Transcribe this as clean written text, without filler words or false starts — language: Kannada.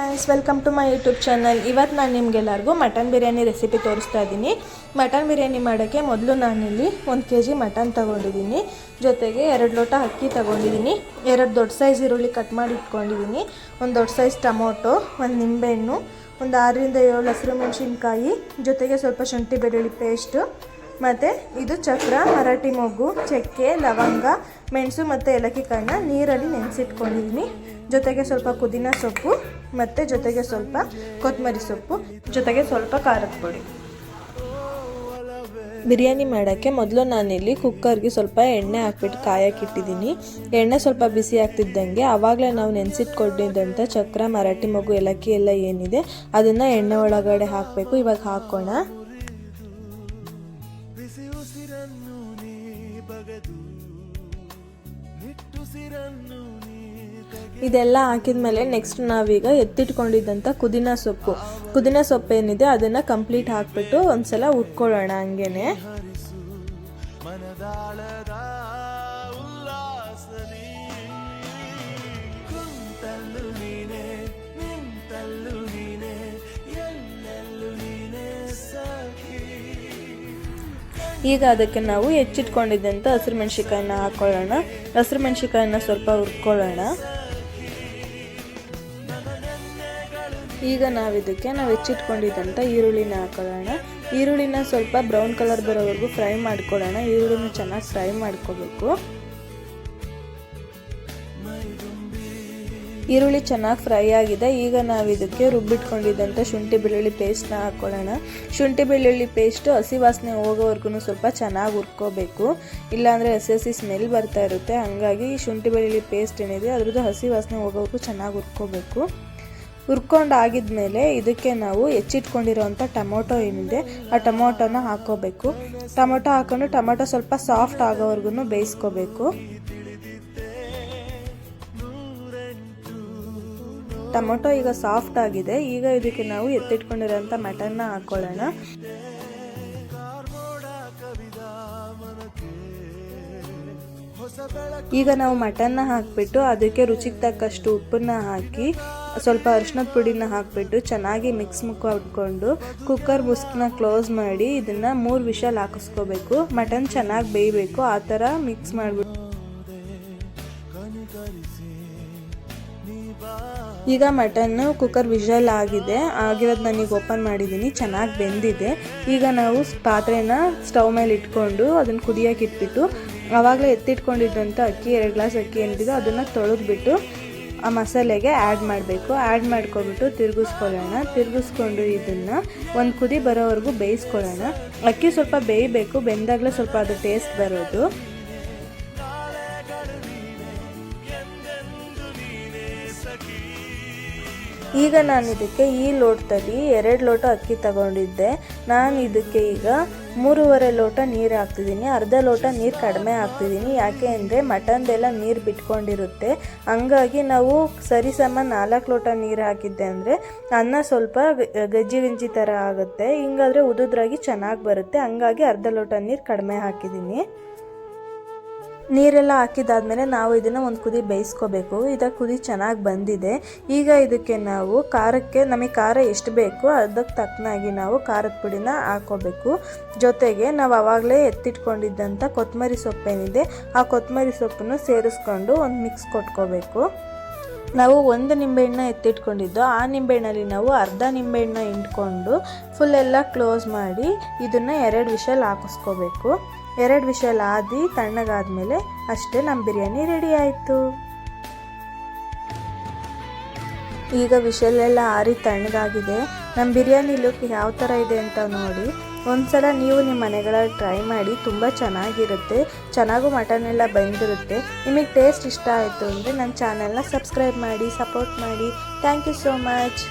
Guys welcome to my YouTube channel. ಇವತ್ತು ನಾನು ನಿಮಗೆಲ್ಲರಿಗೂ ಮಟನ್ ಬಿರಿಯಾನಿ ರೆಸಿಪಿ ತೋರಿಸ್ತಾ ಇದ್ದೀನಿ. ಮಟನ್ ಬಿರಿಯಾನಿ ಮಾಡೋಕ್ಕೆ ಮೊದಲು ನಾನಿಲ್ಲಿ 1 kg ಮಟನ್ ತೊಗೊಂಡಿದ್ದೀನಿ. ಜೊತೆಗೆ 2 ಲೋಟ ಅಕ್ಕಿ ತೊಗೊಂಡಿದ್ದೀನಿ. 2 ದೊಡ್ಡ ಸೈಜ್ ಈರುಳ್ಳಿ ಕಟ್ ಮಾಡಿ ಇಟ್ಕೊಂಡಿದ್ದೀನಿ. 1 ದೊಡ್ಡ ಸೈಜ್ ಟೊಮೊಟೊ, 1 ನಿಂಬೆಹಣ್ಣು, ಒಂದು 6 ರಿಂದ 7 ಹಸಿರು ಮೆಣಸಿನ್ಕಾಯಿ, ಜೊತೆಗೆ ಸ್ವಲ್ಪ ಶುಂಠಿ ಬೆಳ್ಳುಳ್ಳಿ ಪೇಸ್ಟು, ಮತ್ತು ಇದು ಚಕ್ರ, ಮರಾಠಿ ಮೊಗ್ಗು, ಚಕ್ಕೆ, ಲವಂಗ, ಮೆಣಸು ಮತ್ತು ಏಲಕ್ಕಿ ಕಾಳನ್ನ ನೀರಲ್ಲಿ ನೆನೆಸಿಟ್ಕೊಂಡಿದ್ದೀನಿ. ಜೊತೆಗೆ ಸ್ವಲ್ಪ ಪುದೀನ ಸೊಪ್ಪು ಮತ್ತು ಜೊತೆಗೆ ಸ್ವಲ್ಪ ಕೊತ್ತಂಬರಿ ಸೊಪ್ಪು, ಜೊತೆಗೆ ಸ್ವಲ್ಪ ಖಾರದ ಪುಡಿ. ಬಿರಿಯಾನಿ ಮಾಡೋಕ್ಕೆ ಮೊದಲು ನಾನಿಲ್ಲಿ ಕುಕ್ಕರ್ಗೆ ಸ್ವಲ್ಪ ಎಣ್ಣೆ ಹಾಕ್ಬಿಟ್ಟು ಕಾಯಕ್ಕಿಟ್ಟಿದ್ದೀನಿ. ಎಣ್ಣೆ ಸ್ವಲ್ಪ ಬಿಸಿ ಆಗ್ತಿದ್ದಂಗೆ ಆವಾಗಲೇ ನಾವು ನೆನೆಸಿಟ್ಕೊಂಡಿದ್ದಂಥ ಚಕ್ರ, ಮರಾಠಿ ಮೊಗ್ಗು, ಏಲಕ್ಕಿ ಎಲ್ಲ ಏನಿದೆ ಅದನ್ನು ಎಣ್ಣೆ ಒಳಗಡೆ ಹಾಕಬೇಕು. ಇವಾಗ ಹಾಕೋಣ. ಇದೆಲ್ಲ ಹಾಕಿದ್ಮೇಲೆ ನೆಕ್ಸ್ಟ್ ನಾವೀಗ ಎತ್ತಿಟ್ಕೊಂಡಿದ್ದಂಥ ಪುದೀನ ಸೊಪ್ಪು ಏನಿದೆ ಅದನ್ನು ಕಂಪ್ಲೀಟ್ ಹಾಕ್ಬಿಟ್ಟು ಒಂದ್ಸಲ ಉಟ್ಕೊಳ್ಳೋಣ. ಹಂಗೇನೆ ಈಗ ಅದಕ್ಕೆ ನಾವು ಹೆಚ್ಚಿಟ್ಕೊಂಡಿದ್ದಂಥ ಹಸಿರು ಮೆಣಸಿನ್ಕಾಯಿನ ಹಾಕ್ಕೊಳ್ಳೋಣ. ಹಸಿರು ಮೆಣಸಿನ್ಕಾಯಿನ ಸ್ವಲ್ಪ ಹುರ್ಕೊಳ್ಳೋಣ. ಈಗ ನಾವು ಹೆಚ್ಚಿಟ್ಕೊಂಡಿದ್ದಂಥ ಈರುಳ್ಳಿನ ಹಾಕೊಳ್ಳೋಣ. ಈರುಳ್ಳಿನ ಸ್ವಲ್ಪ ಬ್ರೌನ್ ಕಲರ್ ಬರೋವರೆಗೂ ಫ್ರೈ ಮಾಡ್ಕೊಳ್ಳೋಣ. ಈರುಳ್ಳಿನ ಚೆನ್ನಾಗಿ ಫ್ರೈ ಮಾಡ್ಕೋಬೇಕು. ಈರುಳ್ಳಿ ಚೆನ್ನಾಗಿ ಫ್ರೈ ಆಗಿದೆ. ಈಗ ನಾವು ಇದಕ್ಕೆ ರುಬ್ಬಿಟ್ಕೊಂಡಿದ್ದಂಥ ಶುಂಠಿ ಬೆಳ್ಳುಳ್ಳಿ ಪೇಸ್ಟ್ನ ಹಾಕ್ಕೊಳ್ಳೋಣ. ಶುಂಠಿ ಬೆಳ್ಳುಳ್ಳಿ ಪೇಸ್ಟು ಹಸಿ ವಾಸನೆ ಹೋಗೋವರೆಗೂ ಸ್ವಲ್ಪ ಚೆನ್ನಾಗಿ ಹುರ್ಕೋಬೇಕು, ಇಲ್ಲಾಂದರೆ ಹಸಿ ಸ್ಮೆಲ್ ಬರ್ತಾ ಇರುತ್ತೆ. ಹಾಗಾಗಿ ಶುಂಠಿ ಬೆಳ್ಳುಳ್ಳಿ ಪೇಸ್ಟ್ ಏನಿದೆ ಅದ್ರದ್ದು ಹಸಿ ವಾಸನೆ ಹೋಗೋವರೆಗೂ ಚೆನ್ನಾಗಿ ಹುರ್ಕೋಬೇಕು. ಹುರ್ಕೊಂಡು ಆಗಿದ್ಮೇಲೆ ಇದಕ್ಕೆ ನಾವು ಹೆಚ್ಚಿಟ್ಕೊಂಡಿರೋವಂಥ ಟೊಮೊಟೊ ಏನಿದೆ ಆ ಟೊಮೊಟೊನ ಹಾಕ್ಕೋಬೇಕು. ಟೊಮೊಟೊ ಹಾಕ್ಕೊಂಡು ಟೊಮೊಟೊ ಸ್ವಲ್ಪ ಸಾಫ್ಟ್ ಆಗೋವರೆಗೂ ಬೇಯಿಸ್ಕೋಬೇಕು. ಟೊಮೊಟೊ ಈಗ ಸಾಫ್ಟ್ ಆಗಿದೆ. ಈಗ ಇದಕ್ಕೆ ನಾವು ಎತ್ತಿಟ್ಕೊಂಡಿರೋಂಥ ಮಟನ್ನ ಹಾಕ್ಕೊಳ್ಳೋಣ. ಈಗ ನಾವು ಮಟನ್ನ ಹಾಕಿಬಿಟ್ಟು ಅದಕ್ಕೆ ರುಚಿಗೆ ತಕ್ಕಷ್ಟು ಉಪ್ಪನ್ನ ಹಾಕಿ ಸ್ವಲ್ಪ ಅರಿಶಿನದ ಪುಡಿನ ಹಾಕಿಬಿಟ್ಟು ಚೆನ್ನಾಗಿ ಮಿಕ್ಸ್ ಮಾಡ್ಕೊಂಡು ಕುಕ್ಕರ್ ಮುಸ್ಕನ್ನ ಕ್ಲೋಸ್ ಮಾಡಿ ಇದನ್ನು 3 ವಿಷಲ್ ಹಾಕಿಸ್ಕೋಬೇಕು. ಮಟನ್ ಚೆನ್ನಾಗಿ ಬೇಯಬೇಕು, ಆ ಥರ ಮಿಕ್ಸ್ ಮಾಡಿಬಿಟ್ಟು. ಈಗ ಮಟನ್ನು ಕುಕ್ಕರ್ ವಿಷಲ್ ಆಗಿರೋದು ನನಗೆ ಓಪನ್ ಮಾಡಿದ್ದೀನಿ, ಚೆನ್ನಾಗಿ ಬೆಂದಿದೆ. ಈಗ ನಾವು ಪಾತ್ರೆನ ಸ್ಟವ್ ಮೇಲೆ ಇಟ್ಕೊಂಡು ಅದನ್ನು ಕುದಿಯೋಕೆ ಇಟ್ಬಿಟ್ಟು ಆವಾಗಲೇ ಎತ್ತಿಟ್ಕೊಂಡಿದ್ದಂಥ ಅಕ್ಕಿ 2 ಗ್ಲಾಸ್ ಅಕ್ಕಿ ಏನಿದೆ ಅದನ್ನು ತೊಳೆದ್ಬಿಟ್ಟು ಆ ಮಸಾಲೆಗೆ ಆ್ಯಡ್ ಮಾಡಬೇಕು. ಆ್ಯಡ್ ಮಾಡ್ಕೊಬಿಟ್ಟು ತಿರುಗಿಸ್ಕೊಂಡು ಇದನ್ನು ಒಂದು ಕುದಿ ಬರೋವರೆಗೂ ಬೇಯಿಸ್ಕೊಳ್ಳೋಣ. ಅಕ್ಕಿ ಸ್ವಲ್ಪ ಬೇಯಬೇಕು, ಬೆಂದಾಗಲೇ ಸ್ವಲ್ಪ ಅದು ಟೇಸ್ಟ್ ಬರೋದು. ಈಗ ನಾನು ಇದಕ್ಕೆ ಈ ಲೋಟದಲ್ಲಿ 2 ಲೋಟ ಅಕ್ಕಿ ತಗೊಂಡಿದ್ದೆ. ನಾನು ಇದಕ್ಕೆ ಈಗ 3.5 ಲೋಟ ನೀರು ಹಾಕ್ತಿದ್ದೀನಿ. ಅರ್ಧ ಲೋಟ ನೀರು ಕಡಿಮೆ ಹಾಕ್ತಿದ್ದೀನಿ. ಯಾಕೆ ಅಂದರೆ ಮಟನ್ದೆಲ್ಲ ನೀರು ಬಿಟ್ಕೊಂಡಿರುತ್ತೆ. ಹಂಗಾಗಿ ನಾವು ಸರಿಸಮ 4 ಲೋಟ ನೀರು ಹಾಕಿದ್ದೆ ಅಂದರೆ ಅನ್ನ ಸ್ವಲ್ಪ ಗಜ್ಜಿ ಥರ ಆಗುತ್ತೆ. ಹಿಂಗಾದರೆ ಉದುದ್ರಾಗಿ ಚೆನ್ನಾಗಿ ಬರುತ್ತೆ. ಹಂಗಾಗಿ ಅರ್ಧ ಲೋಟ ನೀರು ಕಡಿಮೆ ಹಾಕಿದ್ದೀನಿ. ನೀರೆಲ್ಲ ಹಾಕಿದಾದ್ಮೇಲೆ ನಾವು ಇದನ್ನು ಒಂದು ಕುದಿ ಬೇಯಿಸ್ಕೋಬೇಕು. ಇದಕ್ಕೆ ಕುದಿ ಚೆನ್ನಾಗಿ ಬಂದಿದೆ. ಈಗ ಇದಕ್ಕೆ ನಾವು ನಮಗೆ ಖಾರ ಎಷ್ಟು ಬೇಕು ಅದಕ್ಕೆ ತಕ್ಕನಾಗಿ ನಾವು ಖಾರದ ಪುಡಿನ ಹಾಕ್ಕೋಬೇಕು. ಜೊತೆಗೆ ನಾವು ಆವಾಗಲೇ ಎತ್ತಿಟ್ಕೊಂಡಿದ್ದಂಥ ಕೊತ್ತಂಬರಿ ಸೊಪ್ಪೇನಿದೆ ಆ ಕೊತ್ತಂಬರಿ ಸೊಪ್ಪನ್ನು ಸೇರಿಸ್ಕೊಂಡು ಒಂದು ಮಿಕ್ಸ್ ಕೊಟ್ಕೋಬೇಕು. ನಾವು 1 ನಿಂಬೆಹಣ್ಣನ್ನ ಎತ್ತಿಟ್ಕೊಂಡಿದ್ದು, ಆ ನಿಂಬೆಹಣ್ಣಲ್ಲಿ ನಾವು ಅರ್ಧ ನಿಂಬೆಹಣ್ಣನ್ನ ಹಿಂಡ್ಕೊಂಡು ಫುಲ್ಲೆಲ್ಲ ಕ್ಲೋಸ್ ಮಾಡಿ ಇದನ್ನು 2 ವಿಷಲ್ ಹಾಕಿಸ್ಕೋಬೇಕು. 2 ವಿಷಲ್ ಆದಿ ತಣ್ಣಗಾದ್ಮೇಲೆ ಅಷ್ಟೇ ನಮ್ಮ ಬಿರಿಯಾನಿ ರೆಡಿ ಆಯಿತು. ಈಗ ವಿಷಲೆಲ್ಲ ಆರಿ ತಣ್ಣಗಾಗಿದೆ. ನಮ್ಮ ಬಿರಿಯಾನಿ ಲುಕ್ ಯಾವ ಥರ ಇದೆ ಅಂತ ನೋಡಿ ಒಂದ್ಸಲ ನೀವು ನಿಮ್ಮ ಮನೆಗಳಲ್ಲಿ ಟ್ರೈ ಮಾಡಿ, ತುಂಬ ಚೆನ್ನಾಗಿರುತ್ತೆ. ಚೆನ್ನಾಗೂ ಮಟನ್ ಎಲ್ಲ ಬಂದಿರುತ್ತೆ. ನಿಮಗೆ ಟೇಸ್ಟ್ ಇಷ್ಟ ಆಯಿತು ಅಂದರೆ ನನ್ನ ಚಾನಲ್ನ ಸಬ್ಸ್ಕ್ರೈಬ್ ಮಾಡಿ, ಸಪೋರ್ಟ್ ಮಾಡಿ. Thank you so much.